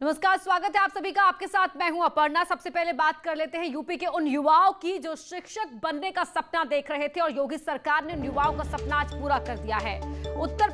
नमस्कार, स्वागत है आप सभी का। आपके साथ मैं हूं अपर्णा। सबसे पहले बात कर लेते हैं यूपी के उन युवाओं की जो शिक्षक बनने का सपना देख रहे थे और योगी सरकार ने उन युवाओं का सपना आज पूरा कर दिया है। उत्तर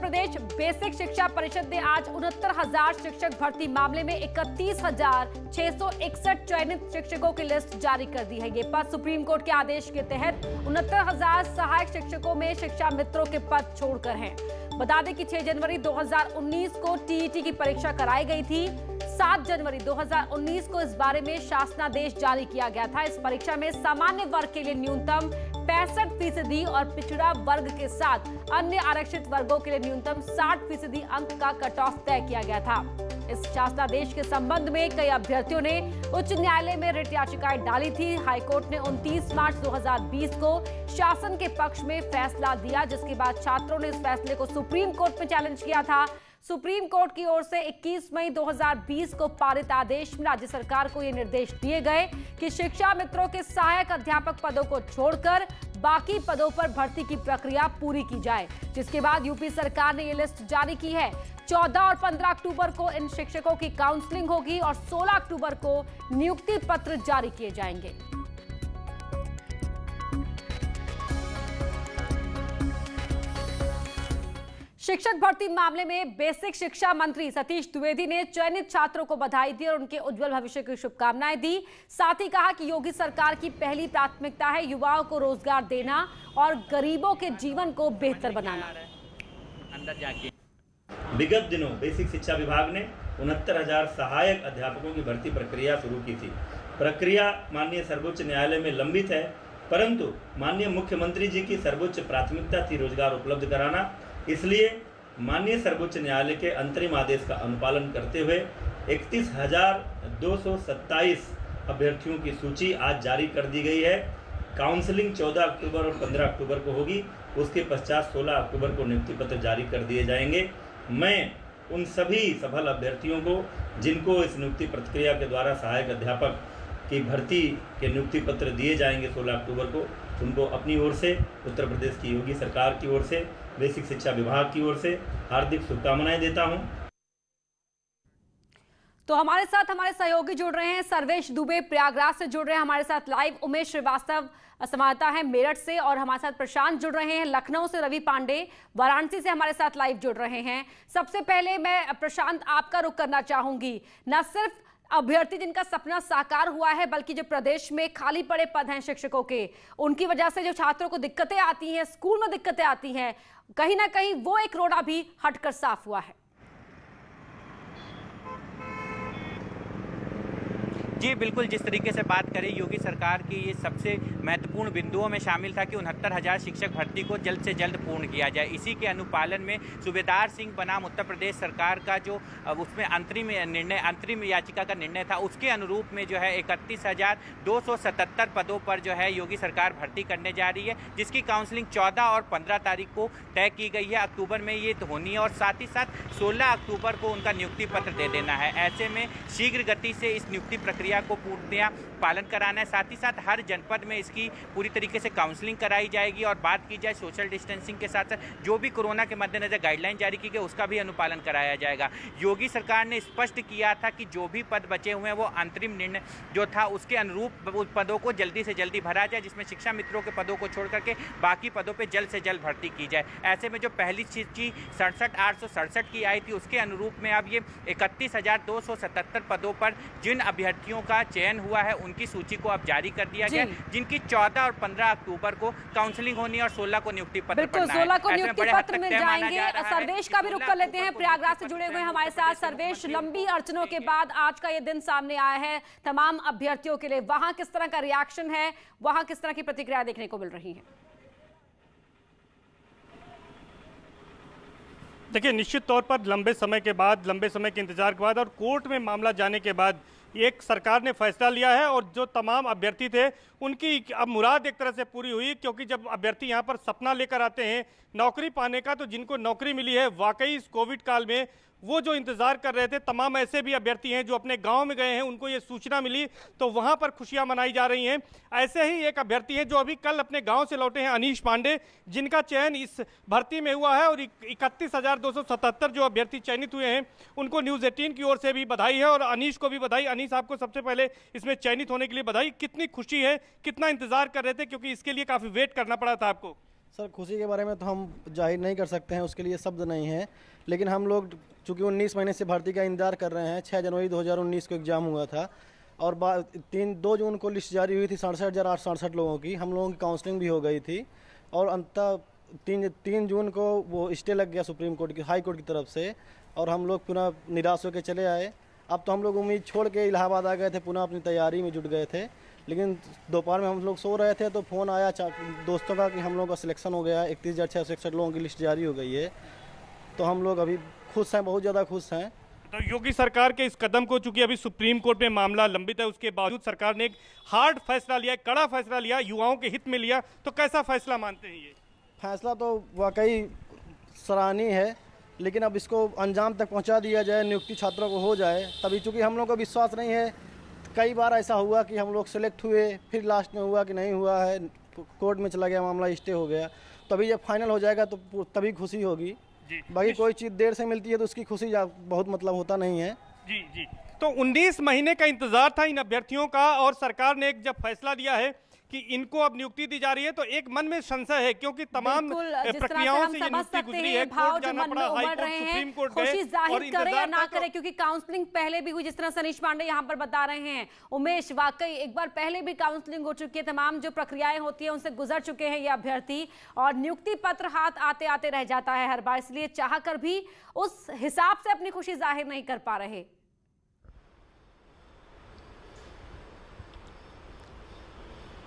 प्रदेश बेसिक शिक्षा परिषद ने आज 69,000 शिक्षक भर्ती मामले में 31,661 चयनित शिक्षकों की लिस्ट जारी कर दी है। ये पद सुप्रीम कोर्ट के आदेश के तहत 69,000 सहायक शिक्षकों में शिक्षा मित्रों के पद छोड़कर हैं। बता दें कि 6 जनवरी 2019 को टीईटी की परीक्षा कराई गई थी। 7 जनवरी 2019 को इस बारे में शासनादेश जारी किया गया था। इस परीक्षा में सामान्य वर्ग के लिए न्यूनतम 65% और पिछड़ा वर्ग के साथ अन्य आरक्षित वर्गों के लिए न्यूनतम 60% अंक का कट ऑफ तय किया गया था। इस शासनादेश के संबंध में कई अभ्यर्थियों ने उच्च न्यायालय में रिट याचिकाएं डाली थी। हाईकोर्ट ने 29 मार्च 2020 को शासन के पक्ष में फैसला दिया, जिसके बाद छात्रों ने इस फैसले को सुप्रीम कोर्ट में चैलेंज किया था। सुप्रीम कोर्ट की ओर से 21 मई 2020 को पारित आदेश में राज्य सरकार को ये निर्देश दिए गए कि शिक्षा मित्रों के सहायक अध्यापक पदों को छोड़कर बाकी पदों पर भर्ती की प्रक्रिया पूरी की जाए, जिसके बाद यूपी सरकार ने ये लिस्ट जारी की है। 14 और 15 अक्टूबर को इन शिक्षकों की काउंसलिंग होगी और 16 अक्टूबर को नियुक्ति पत्र जारी किए जाएंगे। शिक्षक भर्ती मामले में बेसिक शिक्षा मंत्री सतीश द्विवेदी ने चयनित छात्रों को बधाई दी और उनके उज्जवल भविष्य की शुभकामनाएं दी। साथ ही कहा कि योगी सरकार की पहली प्राथमिकता है युवाओं को रोजगार देना और गरीबों के जीवन को बेहतर बनाना। विगत दिनों बेसिक शिक्षा विभाग ने 69,000 सहायक अध्यापकों की भर्ती प्रक्रिया शुरू की थी। प्रक्रिया माननीय सर्वोच्च न्यायालय में लंबित है, परंतु माननीय मुख्यमंत्री जी की सर्वोच्च प्राथमिकता थी रोजगार उपलब्ध कराना। इसलिए माननीय सर्वोच्च न्यायालय के अंतरिम आदेश का अनुपालन करते हुए 31,227 अभ्यर्थियों की सूची आज जारी कर दी गई है। काउंसलिंग 14 अक्टूबर और 15 अक्टूबर को होगी। उसके पश्चात 16 अक्टूबर को नियुक्ति पत्र जारी कर दिए जाएंगे। मैं उन सभी सफल अभ्यर्थियों को जिनको इस नियुक्ति प्रक्रिया के द्वारा सहायक अध्यापक की भर्ती के नियुक्ति पत्र दिए जाएंगे 16 अक्टूबर को, उनको अपनी ओर से, उत्तर प्रदेश की योगी सरकार की ओर से, बेसिक शिक्षा विभाग की ओर से हार्दिक शुभकामनाएं देता हूं। तो हमारे साथ हमारे सहयोगी जुड़ रहे हैं। सर्वेश दुबे प्रयागराज से जुड़ रहे हैं हमारे साथ लाइव। उमेश श्रीवास्तव संवाददाता है मेरठ से, और हमारे साथ प्रशांत जुड़ रहे हैं लखनऊ से। रवि पांडे वाराणसी से हमारे साथ लाइव जुड़ रहे हैं। सबसे पहले मैं प्रशांत आपका रुख करना चाहूंगी। न सिर्फ अभ्यर्थी जिनका सपना साकार हुआ है, बल्कि जो प्रदेश में खाली पड़े पद हैं शिक्षकों के, उनकी वजह से जो छात्रों को दिक्कतें आती हैं, स्कूल में दिक्कतें आती हैं, कहीं ना कहीं वो एक रोड़ा भी हटकर साफ हुआ है। जी बिल्कुल, जिस तरीके से बात करें, योगी सरकार की ये सबसे महत्वपूर्ण बिंदुओं में शामिल था कि 69,000 शिक्षक भर्ती को जल्द से जल्द पूर्ण किया जाए। इसी के अनुपालन में सूबेदार सिंह बनाम उत्तर प्रदेश सरकार का जो उसमें अंतरिम याचिका का निर्णय था, उसके अनुरूप में जो है 31,277 पदों पर जो है योगी सरकार भर्ती करने जा रही है, जिसकी काउंसलिंग 14 और 15 तारीख को तय की गई है। अक्टूबर में ये होनी है और साथ ही साथ 16 अक्टूबर को उनका नियुक्ति पत्र दे देना है। ऐसे में शीघ्र गति से इस नियुक्ति प्रक्रिया को पूर्णतया पालन कराना है। साथ ही साथ हर जनपद में इसकी पूरी तरीके से काउंसलिंग कराई जाएगी। और बात की जाए सोशल डिस्टेंसिंग के साथ साथ जो भी कोरोना के मद्देनजर गाइडलाइन जारी की गई, उसका भी अनुपालन कराया जाएगा। योगी सरकार ने स्पष्ट किया था कि जो भी पद बचे हुए हैं वो अंतरिम निर्णय जो था उसके अनुरूप उस पदों को जल्दी से जल्दी भरा जाए, जिसमें शिक्षा मित्रों के पदों को छोड़ करके बाकी पदों पर जल्द से जल्द भर्ती की जाए। ऐसे में जो पहली सूची 67,867 की आई थी, उसके अनुरूप में अब ये 31,277 पदों पर जिन अभ्यर्थियों का चयन हुआ है उनकी सूची को अब जारी कर दिया गया, जिनकी 14 और 15 अक्टूबर को काउंसलिंग होनी है और 16 को नियुक्ति पत्र बिल्कुल 16 को नियुक्ति पत्र मिल जाएंगे। सर्वेश का भी रुख कर लेते हैं, प्रयागराज से जुड़े हुए हैं हमारे साथ। सर्वेश, लंबी अड़चनों के बाद आज का ये दिन सामने आया है तमाम अभ्यर्थियों के लिए, वहां किस तरह का रिएक्शन है, वहां किस तरह की प्रतिक्रिया देखने को मिल रही है? देखिए, निश्चित तौर पर लंबे समय के इंतजार के बाद और कोर्ट में मामला जाने के बाद एक सरकार ने फैसला लिया है और जो तमाम अभ्यर्थी थे उनकी अब मुराद एक तरह से पूरी हुई, क्योंकि जब अभ्यर्थी यहाँ पर सपना लेकर आते हैं नौकरी पाने का, तो जिनको नौकरी मिली है वाकई इस कोविड काल में वो जो इंतजार कर रहे थे, तमाम ऐसे भी अभ्यर्थी हैं जो अपने गांव में गए हैं, उनको ये सूचना मिली तो वहां पर खुशियां मनाई जा रही हैं। ऐसे ही एक अभ्यर्थी हैं जो अभी कल अपने गांव से लौटे हैं, अनीश पांडे, जिनका चयन इस भर्ती में हुआ है और 31,277 जो अभ्यर्थी चयनित हुए हैं उनको न्यूज़ 18 की ओर से भी बधाई है और अनीश को भी बधाई। अनीश, आपको सबसे पहले इसमें चयनित होने के लिए बधाई। कितनी खुशी है, कितना इंतजार कर रहे थे, क्योंकि इसके लिए काफी वेट करना पड़ा था आपको? सर, खुशी के बारे में तो हम जाहिर नहीं कर सकते हैं, उसके लिए शब्द नहीं है, लेकिन हम लोग चूँकि 19 महीने से भर्ती का इंतजार कर रहे हैं। 6 जनवरी 2019 को एग्ज़ाम हुआ था और 2 जून को लिस्ट जारी हुई थी 67,867 लोगों की। हम लोगों की काउंसलिंग भी हो गई थी और अंततः 3 जून को वो स्टे लग गया सुप्रीम कोर्ट की, हाई कोर्ट की तरफ से, और हम लोग पुनः निराश होकर चले आए। अब तो हम लोग उम्मीद छोड़ के इलाहाबाद आ गए थे, पुनः अपनी तैयारी में जुट गए थे, लेकिन दोपहर में हम लोग सो रहे थे तो फ़ोन आया दोस्तों का कि हम लोगों का सिलेक्शन हो गया, 31,661 लोगों की लिस्ट जारी हो गई है। तो हम लोग अभी खुश हैं, बहुत ज़्यादा खुश हैं। तो योगी सरकार के इस कदम को, चूंकि अभी सुप्रीम कोर्ट में मामला लंबित है, उसके बावजूद सरकार ने एक हार्ड फैसला लिया, कड़ा फैसला लिया, युवाओं के हित में लिया, तो कैसा फैसला मानते हैं ये? फैसला तो वाकई सराहनीय है, लेकिन अब इसको अंजाम तक पहुंचा दिया जाए, नियुक्ति छात्रों को हो जाए तभी। चूँकि हम लोग को विश्वास नहीं है, कई बार ऐसा हुआ कि हम लोग सेलेक्ट हुए, फिर लास्ट में हुआ कि नहीं हुआ है, कोर्ट में चला गया मामला, स्टे हो गया। तो अभी जब फाइनल हो जाएगा तो तभी खुशी होगी। बाकी कोई चीज़ देर से मिलती है तो उसकी खुशी बहुत मतलब होता नहीं है। जी। तो 19 महीने का इंतजार था इन अभ्यर्थियों का और सरकार ने एक जब फैसला दिया है कि इनको अब नियुक्ति दी जा रही है तो एक मन में संशय है, क्योंकि तमाम प्रक्रियाओं से ये नियुक्ति गुजरी है, कोर्ट जाना पड़ा, हाई कोर्ट, सुप्रीम कोर्ट गए और करे या ना करे, क्योंकि काउंसलिंग पहले भी हुई, जिस तरह अनीश पांडे यहाँ पर बता रहे हैं। उमेश, वाकई एक बार पहले भी काउंसलिंग हो चुकी है, तमाम जो प्रक्रियाएं होती है उनसे गुजर चुके हैं ये अभ्यर्थी, और नियुक्ति पत्र हाथ आते आते रह जाता है हर बार, इसलिए चाह कर भी उस हिसाब से अपनी खुशी जाहिर नहीं कर पा रहे।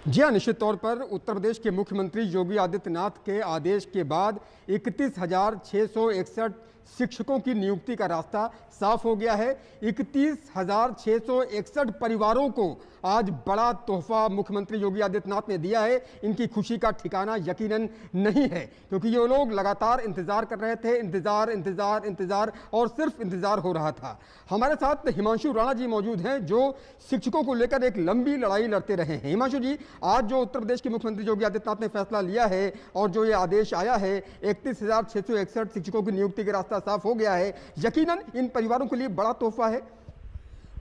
जी हाँ, निश्चित तौर पर उत्तर प्रदेश के मुख्यमंत्री योगी आदित्यनाथ के आदेश के बाद 31,661 शिक्षकों की नियुक्ति का रास्ता साफ हो गया है। 31,661 परिवारों को आज बड़ा तोहफा मुख्यमंत्री योगी आदित्यनाथ ने दिया है। इनकी खुशी का ठिकाना यकीनन नहीं है, क्योंकि ये लोग लगातार इंतजार कर रहे थे, इंतजार और सिर्फ इंतजार हो रहा था। हमारे साथ हिमांशु राणा जी मौजूद हैं, जो शिक्षकों को लेकर एक लंबी लड़ाई लड़ते रहे हैं। हिमांशु जी, आज जो उत्तर प्रदेश के मुख्यमंत्री योगी आदित्यनाथ ने फैसला लिया है और जो ये आदेश आया है, 31,661 शिक्षकों की नियुक्ति का रास्ता साफ हो गया है, यकीनन इन परिवारों के लिए बड़ा तोहफा है।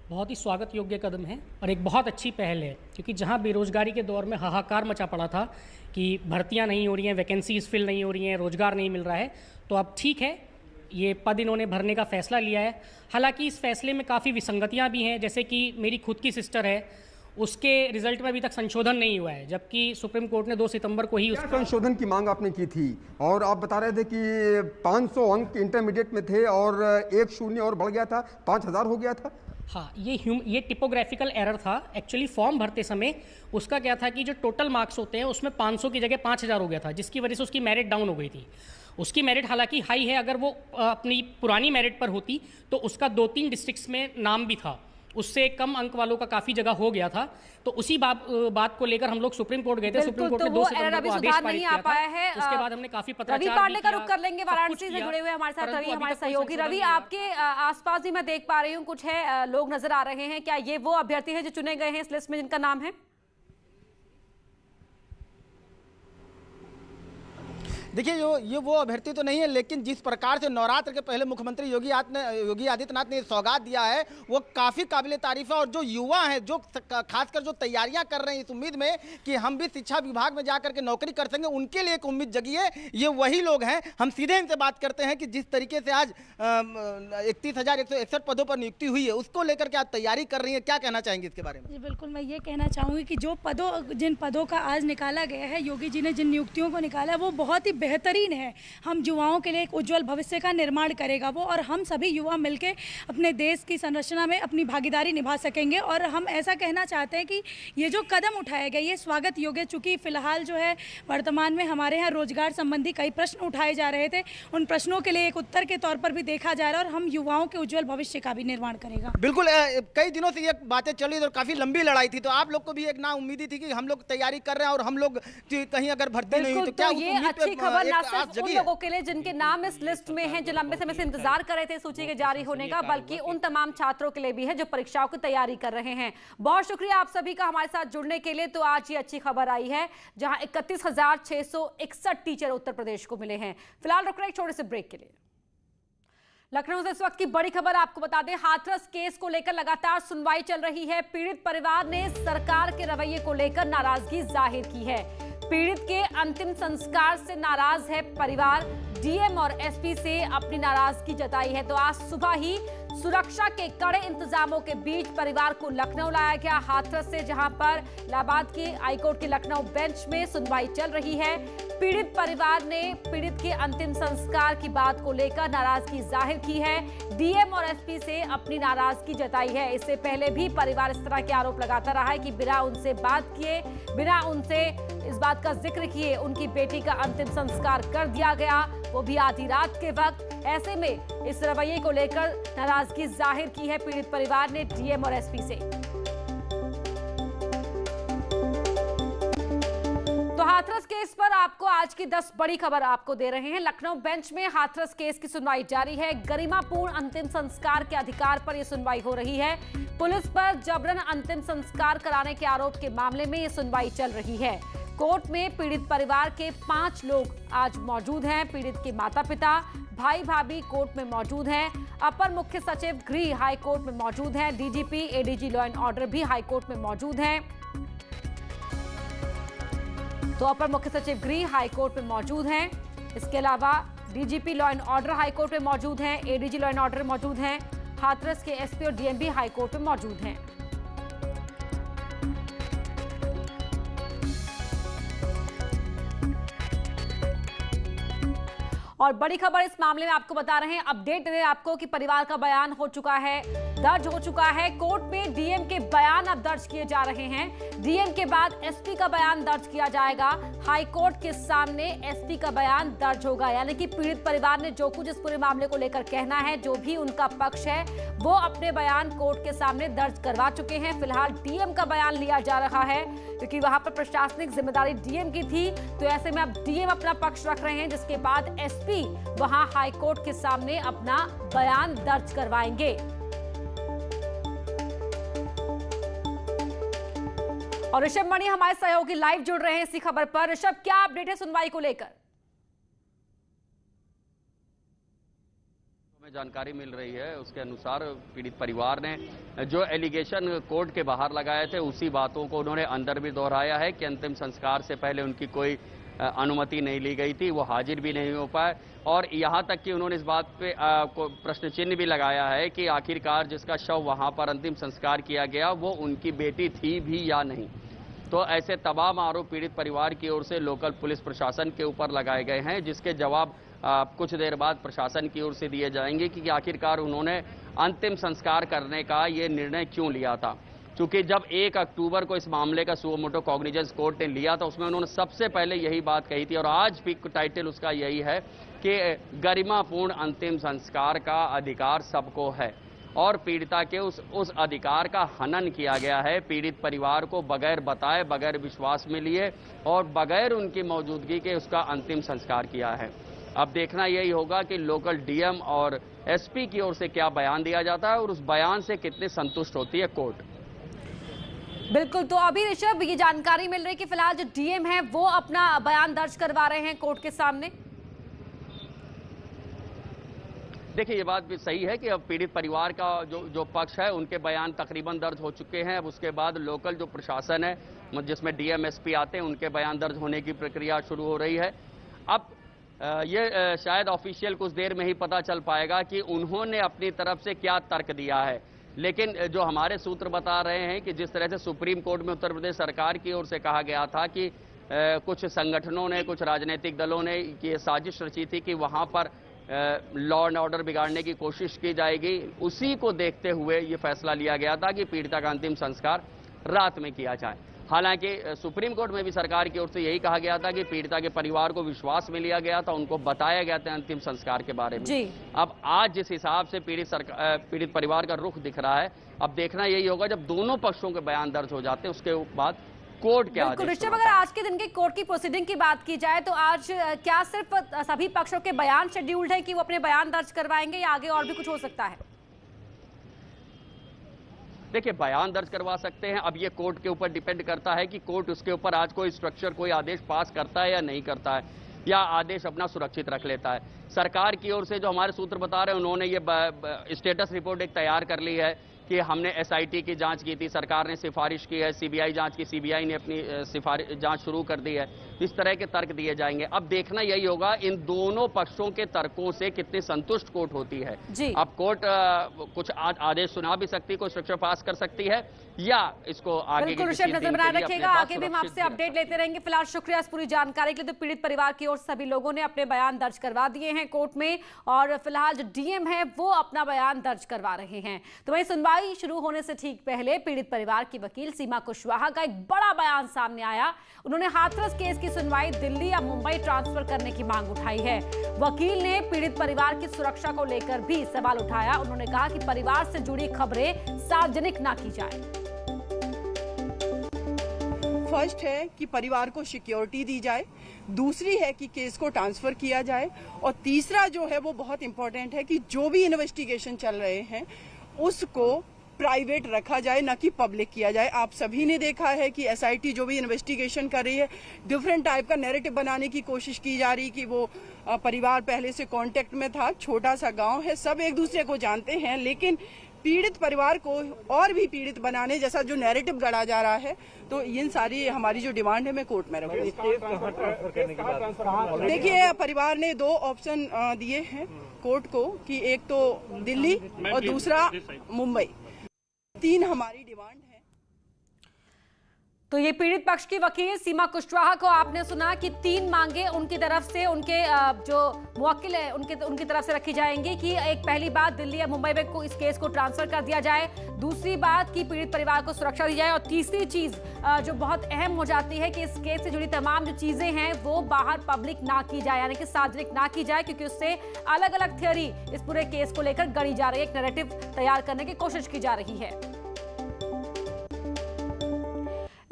बहुत ही स्वागत योग्य कदम है और एक बहुत अच्छी पहल है, क्योंकि जहां बेरोजगारी के दौर में हाहाकार मचा पड़ा था कि भर्तियां नहीं हो रही हैं, वैकेंसीज फिल नहीं हो रही हैं, रोजगार नहीं मिल रहा है, तो अब ठीक है, ये पद इन्होंने भरने का फैसला लिया है। हालांकि इस फैसले में काफ़ी विसंगतियां भी हैं, जैसे कि मेरी खुद की सिस्टर है, उसके रिजल्ट में अभी तक संशोधन नहीं हुआ है, जबकि सुप्रीम कोर्ट ने 2 सितंबर को ही उसका संशोधन की मांग आपने की थी और आप बता रहे थे कि 500 अंक इंटरमीडिएट में थे और 1 शून्य और बढ़ गया था, 5,000 हो गया था। हाँ, ये टिपोग्राफिकल एरर था। एक्चुअली फॉर्म भरते समय उसका क्या था कि जो टोटल मार्क्स होते हैं उसमें 500 की जगह 5,000 हो गया था, जिसकी वजह से उसकी मेरिट डाउन हो गई थी। उसकी मेरिट हालांकि हाई है, अगर वो अपनी पुरानी मेरिट पर होती तो उसका 2-3 डिस्ट्रिक्ट्स में नाम भी था, उससे कम अंक वालों का काफी जगह हो गया था। तो उसी बात को लेकर हम लोग सुप्रीम कोर्ट गए थे। सुप्रीम कोर्ट ने 2 सितंबर को आदेश पारित किया था। उसके बाद हमने काफी पत्राचार भी किया। रवि पांडे का रुख कर लेंगे, वाराणसी से जुड़े हुए हमारे साथ रवि, हमारे सहयोगी। रवि, आपके आसपास भी मैं देख पा रही हूँ कुछ है लोग नजर आ रहे हैं, क्या ये वो अभ्यर्थी हैं जो चुने गए हैं इस लिस्ट में जिनका नाम है? देखिए, ये वो अभ्यर्थी तो नहीं है, लेकिन जिस प्रकार से नवरात्र के पहले मुख्यमंत्री योगी आदित्यनाथ ने सौगात दिया है वो काफ़ी काबिल तारीफ है। और जो युवा हैं, जो खासकर जो तैयारियां कर रहे हैं इस उम्मीद में कि हम भी शिक्षा विभाग में जाकर के नौकरी कर सकेंगे, उनके लिए एक उम्मीद जगी है। ये वही लोग हैं। हम सीधे इनसे बात करते हैं कि जिस तरीके से आज 31,161 पदों पर नियुक्ति हुई है, उसको लेकर के आज तैयारी कर रही है, क्या कहना चाहेंगे इसके बारे में? जी बिल्कुल, मैं ये कहना चाहूँगी कि जिन पदों का आज निकाला गया है, योगी जी ने जिन नियुक्तियों को निकाला है वो बहुत ही बेहतरीन है। हम युवाओं के लिए एक उज्जवल भविष्य का निर्माण करेगा वो, और हम सभी युवा मिलके अपने देश की संरचना में अपनी भागीदारी निभा सकेंगे। और हम ऐसा कहना चाहते हैं कि ये जो कदम उठाया गया ये स्वागत योग्य, चूँकि फिलहाल जो है वर्तमान में हमारे यहाँ रोजगार संबंधी कई प्रश्न उठाए जा रहे थे, उन प्रश्नों के लिए एक उत्तर के तौर पर भी देखा जा रहा है और हम युवाओं के उज्जवल भविष्य का भी निर्माण करेगा। बिल्कुल, कई दिनों से ये बातें चल रही थी और काफी लंबी लड़ाई थी, तो आप लोग को भी एक ना उम्मीदी थी कि हम लोग तैयारी कर रहे हैं और हम लोग कहीं अगर भर्ती नहीं हुई तो क्या ये अच्छी खबर खबर न सिर्फ उन लोगों के लिए जिनके नाम इस लिस्ट में हैं, जो लंबे समय से इंतजार कर रहे थे सूची के जारी होने का, बल्कि उन तमाम छात्रों के लिए भी है जो परीक्षाओं की तैयारी कर रहे हैं। बहुत शुक्रिया आप सभी का हमारे साथ जुड़ने के लिए। तो आज ये अच्छी खबर आई है जहां 31,661 टीचर उत्तर प्रदेश को मिले हैं। फिलहाल रुक रहे एक छोटे से ब्रेक के लिए। लखनऊ से इस वक्त की बड़ी खबर आपको बता दें, हाथरस केस को लेकर लगातार सुनवाई चल रही है। पीड़ित परिवार ने सरकार के रवैये को लेकर नाराजगी जाहिर की है। पीड़ित के अंतिम संस्कार से नाराज है परिवार, डीएम और एसपी से अपनी नाराजगी जताई है। तो आज सुबह ही सुरक्षा के कड़े इंतजामों के बीच परिवार को लखनऊ लाया गया हाथरस से, जहां पर इलाहाबाद की हाईकोर्ट की लखनऊ बेंच में सुनवाई चल रही है। पीड़ित परिवार ने पीड़ित के अंतिम संस्कार की बात को लेकर नाराजगी जाहिर की है, डीएम और एसपी से अपनी नाराजगी जताई है। इससे पहले भी परिवार इस तरह के आरोप लगाता रहा है कि बिना उनसे बात किए, बिना उनसे इस बात का जिक्र किए उनकी बेटी का अंतिम संस्कार कर दिया गया, वो भी आधी रात के वक्त। ऐसे में इस रवैये को लेकर नाराजगी जाहिर की है पीड़ित परिवार ने डीएम और एसपी से। तो हाथरस केस पर आपको आज की 10 बड़ी खबर आपको दे रहे हैं। लखनऊ बेंच में हाथरस केस की सुनवाई जारी है। गरिमापूर्ण अंतिम संस्कार के अधिकार पर यह सुनवाई हो रही है। पुलिस पर जबरन अंतिम संस्कार कराने के आरोप के मामले में यह सुनवाई चल रही है। कोर्ट में पीड़ित परिवार के 5 लोग आज मौजूद हैं। पीड़ित के माता पिता, भाई भाभी कोर्ट में मौजूद हैं। अपर मुख्य सचिव गृह हाई कोर्ट में मौजूद हैं। DGP, ADG law and order भी हाई कोर्ट में मौजूद हैं। तो अपर मुख्य सचिव गृह हाई कोर्ट में मौजूद हैं। इसके अलावा DGP law and order high court में मौजूद हैं। एडीजी लॉ एंड ऑर्डर मौजूद हैं। हाथरस के एसपी और डीएम भी हाई कोर्ट में मौजूद हैं। और बड़ी खबर इस मामले में आपको बता रहे हैं, अपडेट दे रहे हैं आपको कि परिवार का बयान हो चुका है, दर्ज हो चुका है। कोर्ट में डीएम के बयान अब दर्ज किए जा रहे हैं। डीएम के बाद एसपी का बयान दर्ज किया जाएगा। हाई कोर्ट के सामने एसपी का बयान दर्ज होगा, यानी कि पीड़ित परिवार ने जो कुछ इस पूरे मामले को लेकर कहना है, जो भी उनका पक्ष है, वो अपने बयान कोर्ट के सामने दर्ज करवा चुके हैं। फिलहाल डीएम का बयान लिया जा रहा है क्योंकि वहां पर प्रशासनिक जिम्मेदारी डीएम की थी। तो ऐसे में अब डीएम अपना पक्ष रख रहे हैं, जिसके बाद एसपी वहां हाई कोर्ट के सामने अपना बयान दर्ज करवाएंगे। और ऋषभ मणि हमारे सहयोगी लाइव जुड़ रहे हैं इसी खबर पर। ऋषभ, क्या अपडेट है सुनवाई को लेकर? हमें जानकारी मिल रही है उसके अनुसार पीड़ित परिवार ने जो एलिगेशन कोर्ट के बाहर लगाए थे उसी बातों को उन्होंने अंदर भी दोहराया है कि अंतिम संस्कार से पहले उनकी कोई अनुमति नहीं ली गई थी, वो हाजिर भी नहीं हो पाए। और यहाँ तक कि उन्होंने इस बात पे प्रश्न चिन्ह भी लगाया है कि आखिरकार जिसका शव वहाँ पर अंतिम संस्कार किया गया वो उनकी बेटी थी भी या नहीं। तो ऐसे तमाम आरोप पीड़ित परिवार की ओर से लोकल पुलिस प्रशासन के ऊपर लगाए गए हैं, जिसके जवाब कुछ देर बाद प्रशासन की ओर से दिए जाएंगे कि आखिरकार उन्होंने अंतिम संस्कार करने का ये निर्णय क्यों लिया था। चूंकि जब 1 अक्टूबर को इस मामले का सुओ मोटो कॉग्निजेंस कोर्ट ने लिया था, उसमें उन्होंने सबसे पहले यही बात कही थी और आज भी टाइटल उसका यही है कि गरिमापूर्ण अंतिम संस्कार का अधिकार सबको है और पीड़िता के उस अधिकार का हनन किया गया है। पीड़ित परिवार को बगैर बताए, बगैर विश्वास में लिए और बगैर उनकी मौजूदगी के उसका अंतिम संस्कार किया है। अब देखना यही होगा कि लोकल डीएम और एसपी की ओर से क्या बयान दिया जाता है और उस बयान से कितने संतुष्ट होती है कोर्ट। बिल्कुल, तो अभी ऋषभ ये जानकारी मिल रही है कि फिलहाल जो डीएम है वो अपना बयान दर्ज करवा रहे हैं कोर्ट के सामने। देखिए, ये बात भी सही है कि अब पीड़ित परिवार का जो पक्ष है उनके बयान तकरीबन दर्ज हो चुके हैं। अब उसके बाद लोकल जो प्रशासन है जिसमें डीएम एसपी आते हैं उनके बयान दर्ज होने की प्रक्रिया शुरू हो रही है। अब ये शायद ऑफिशियल कुछ देर में ही पता चल पाएगा कि उन्होंने अपनी तरफ से क्या तर्क दिया है। लेकिन जो हमारे सूत्र बता रहे हैं कि जिस तरह से सुप्रीम कोर्ट में उत्तर प्रदेश सरकार की ओर से कहा गया था कि कुछ संगठनों ने, कुछ राजनीतिक दलों ने ये साजिश रची थी कि वहां पर लॉ एंड ऑर्डर बिगाड़ने की कोशिश की जाएगी, उसी को देखते हुए ये फैसला लिया गया था कि पीड़िता का अंतिम संस्कार रात में किया जाए। हालांकि सुप्रीम कोर्ट में भी सरकार की ओर से यही कहा गया था कि पीड़िता के परिवार को विश्वास में लिया गया था, उनको बताया गया था अंतिम संस्कार के बारे में। अब आज जिस हिसाब से पीड़ित परिवार का रुख दिख रहा है, अब देखना यही होगा जब दोनों पक्षों के बयान दर्ज हो जाते हैं उसके बाद कोर्ट के आदेश। ऋषभ, अगर आज के दिन की कोर्ट की प्रोसीडिंग की बात की जाए तो आज क्या सिर्फ सभी पक्षों के बयान शेड्यूल्ड है कि वो अपने बयान दर्ज करवाएंगे या आगे और भी कुछ हो सकता है? देखिए, बयान दर्ज करवा सकते हैं। अब ये कोर्ट के ऊपर डिपेंड करता है कि कोर्ट उसके ऊपर आज कोई स्ट्रक्चर, कोई आदेश पास करता है या नहीं करता है, या आदेश अपना सुरक्षित रख लेता है। सरकार की ओर से जो हमारे सूत्र बता रहे हैं, उन्होंने ये स्टेटस रिपोर्ट एक तैयार कर ली है कि हमने एसआईटी की जांच की थी, सरकार ने सिफारिश की है, सीबीआई जांच की, सीबीआई ने अपनी जांच शुरू कर दी है। इस तरह के तर्क दिए जाएंगे। अब देखना यही होगा इन दोनों पक्षों के तर्कों से कितनी संतुष्ट कोर्ट होती है। अब कोर्ट कुछ आदेश सुना भी सकती है, कोई स्ट्रक्चर पास कर सकती है, या इसको आगे बिल्कुल नजर बनाए रखिएगा। आगे भी हम आपसे अपडेट लेते रहेंगे। फिलहाल शुक्रिया इस पूरी जानकारी के लिए। तो पीड़ित परिवार की ओर सभी लोगों ने अपने बयान दर्ज करवा दिए हैं कोर्ट में, और फिलहाल जो डीएम है वो अपना बयान दर्ज करवा रहे हैं। तो वही सुनवाई शुरू होने से ठीक पहले पीड़ित परिवार की वकील सीमा कुशवाहा का एक बड़ा बयान सामने आया। उन्होंने हाथरस केस की सुनवाई दिल्ली या मुंबई ट्रांसफर करने की मांग उठाई है। वकील ने पीड़ित परिवार की सुरक्षा को लेकर भी सवाल उठाया। उन्होंने कहा कि परिवार से जुड़ी खबरें सार्वजनिक ना की जाए। फर्स्ट है कि परिवार को सिक्योरिटी दी जाए, दूसरी है कि केस को ट्रांसफर किया जाए, और तीसरा जो है वो बहुत इंपॉर्टेंट है कि जो भी इन्वेस्टिगेशन चल रहे हैं उसको प्राइवेट रखा जाए, ना कि पब्लिक किया जाए। आप सभी ने देखा है कि एसआईटी जो भी इन्वेस्टिगेशन कर रही है, डिफरेंट टाइप का नैरेटिव बनाने की कोशिश की जा रही कि वो परिवार पहले से कांटेक्ट में था, छोटा सा गांव है, सब एक दूसरे को जानते हैं, लेकिन पीड़ित परिवार को और भी पीड़ित बनाने जैसा जो नैरेटिव गढ़ा जा रहा है। तो इन सारी हमारी जो डिमांड है मैं कोर्ट में रखूंगी। देखिए, परिवार ने दो ऑप्शन दिए हैं कोर्ट को कि एक तो दिल्ली और दूसरा मुंबई। 3 हमारी डिमांड है। तो ये पीड़ित पक्ष की वकील सीमा कुशवाहा को आपने सुना कि 3 मांगे उनकी तरफ से, उनके जो मुवक्किल है उनकी तरफ से रखी जाएंगी कि एक पहली बात दिल्ली या मुंबई में इस केस को ट्रांसफर कर दिया जाए, दूसरी बात कि पीड़ित परिवार को सुरक्षा दी जाए, और तीसरी चीज जो बहुत अहम हो जाती है कि इस केस से जुड़ी तमाम जो चीजें हैं वो बाहर पब्लिक ना की जाए, यानी कि सार्वजनिक ना की जाए, क्योंकि उससे अलग अलग थ्योरी इस पूरे केस को लेकर गढ़ी जा रही है, एक नैरेटिव तैयार करने की कोशिश की जा रही है।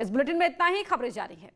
इस बुलेटिन में इतना ही। खबरें जारी है।